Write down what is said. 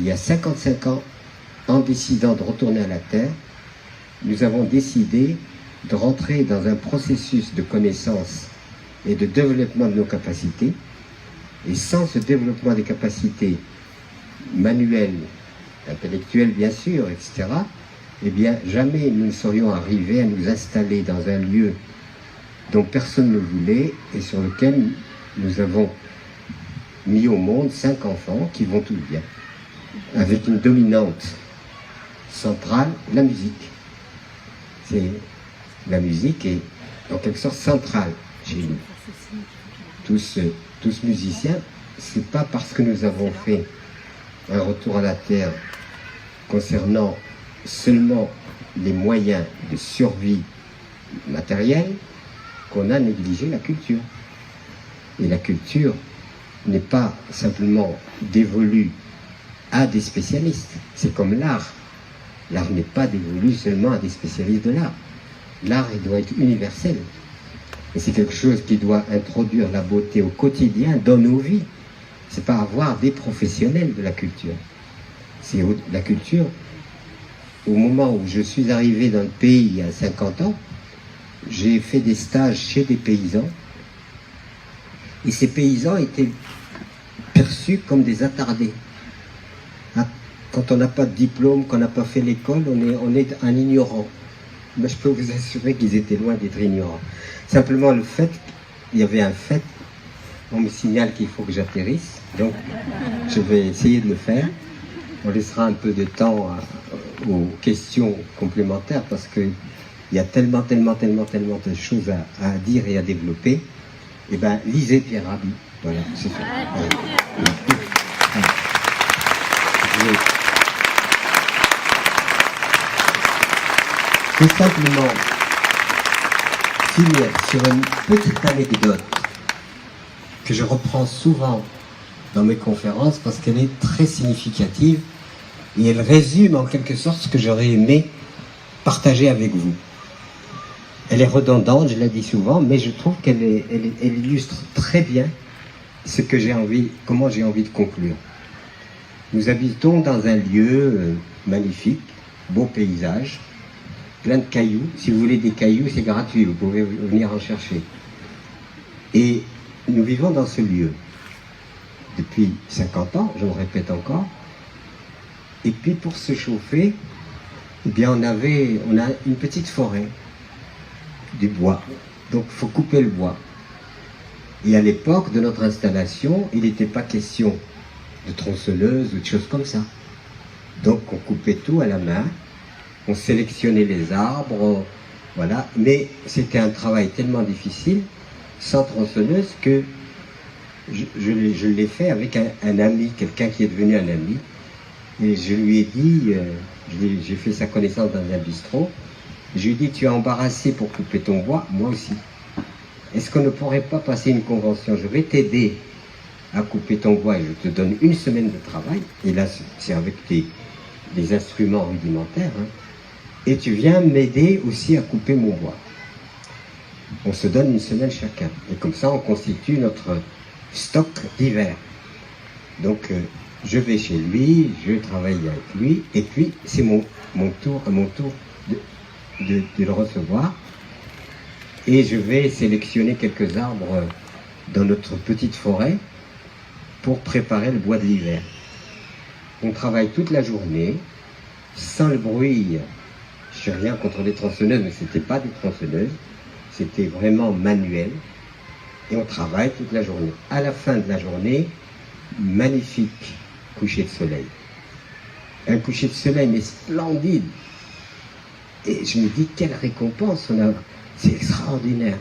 il y a 55 ans, en décidant de retourner à la Terre, nous avons décidé de rentrer dans un processus de connaissance et de développement de nos capacités. Et sans ce développement des capacités manuelles, intellectuelles bien sûr, etc., eh bien jamais nous ne serions arrivés à nous installer dans un lieu dont personne ne voulait et sur lequel nous avons mis au monde 5 enfants qui vont tous bien, avec une dominante centrale, la musique. La musique est en quelque sorte centrale chez nous. Tous musiciens, c'est pas parce que nous avons fait un retour à la terre concernant seulement les moyens de survie matérielle qu'on a négligé la culture. Et la culture n'est pas simplement dévolue à des spécialistes. C'est comme l'art. L'art n'est pas dévolu seulement à des spécialistes de l'art. L'art, il doit être universel. Et c'est quelque chose qui doit introduire la beauté au quotidien dans nos vies. C'est pas avoir des professionnels de la culture. C'est la culture, au moment où je suis arrivé dans le pays il y a 50 ans, j'ai fait des stages chez des paysans. Et ces paysans étaient perçus comme des attardés. Quand on n'a pas de diplôme, qu'on n'a pas fait l'école, on est un ignorant. Mais je peux vous assurer qu'ils étaient loin d'être ignorants. Simplement le fait, il y avait un fait, on me signale qu'il faut que j'atterrisse, donc je vais essayer de le faire. On laissera un peu de temps aux questions complémentaires parce qu'il y a tellement de choses à dire et à développer. Eh bien, lisez Pierre Rabhi. Voilà, c'est tout. Je vais simplement finir sur une petite anecdote que je reprends souvent dans mes conférences parce qu'elle est très significative et elle résume en quelque sorte ce que j'aurais aimé partager avec vous. Elle est redondante, je l'ai dit souvent, mais je trouve qu'elle illustre très bien ce que j'ai envie, comment j'ai envie de conclure. Nous habitons dans un lieu magnifique, beau paysage, plein de cailloux. Si vous voulez des cailloux, c'est gratuit, vous pouvez venir en chercher. Et nous vivons dans ce lieu depuis 50 ans, je le répète encore. Et puis pour se chauffer, eh bien on a une petite forêt, du bois. Donc il faut couper le bois. Et à l'époque de notre installation, il n'était pas question de tronçonneuse ou de choses comme ça. Donc on coupait tout à la main, on sélectionnait les arbres, voilà. Mais c'était un travail tellement difficile, sans tronçonneuse, que je l'ai fait avec un ami, quelqu'un qui est devenu un ami. Et je lui ai dit, j'ai fait sa connaissance dans un bistrot, je lui ai dit, tu es embarrassé pour couper ton bois, moi aussi. Est-ce qu'on ne pourrait pas passer une convention? Je vais t'aider à couper ton bois et je te donne 1 semaine de travail. Et là, c'est avec des instruments rudimentaires. Hein. Et tu viens m'aider aussi à couper mon bois. On se donne 1 semaine chacun. Et comme ça, on constitue notre stock d'hiver. Donc, je vais chez lui, je travaille avec lui. Et puis, c'est mon tour de le recevoir. Et je vais sélectionner quelques arbres dans notre petite forêt pour préparer le bois de l'hiver. On travaille toute la journée, sans le bruit. Je n'ai rien contre les tronçonneuses, mais ce n'était pas des tronçonneuses, c'était vraiment manuel. Et on travaille toute la journée. À la fin de la journée, magnifique coucher de soleil. Un coucher de soleil, mais splendide. Et je me dis, quelle récompense on a. C'est extraordinaire.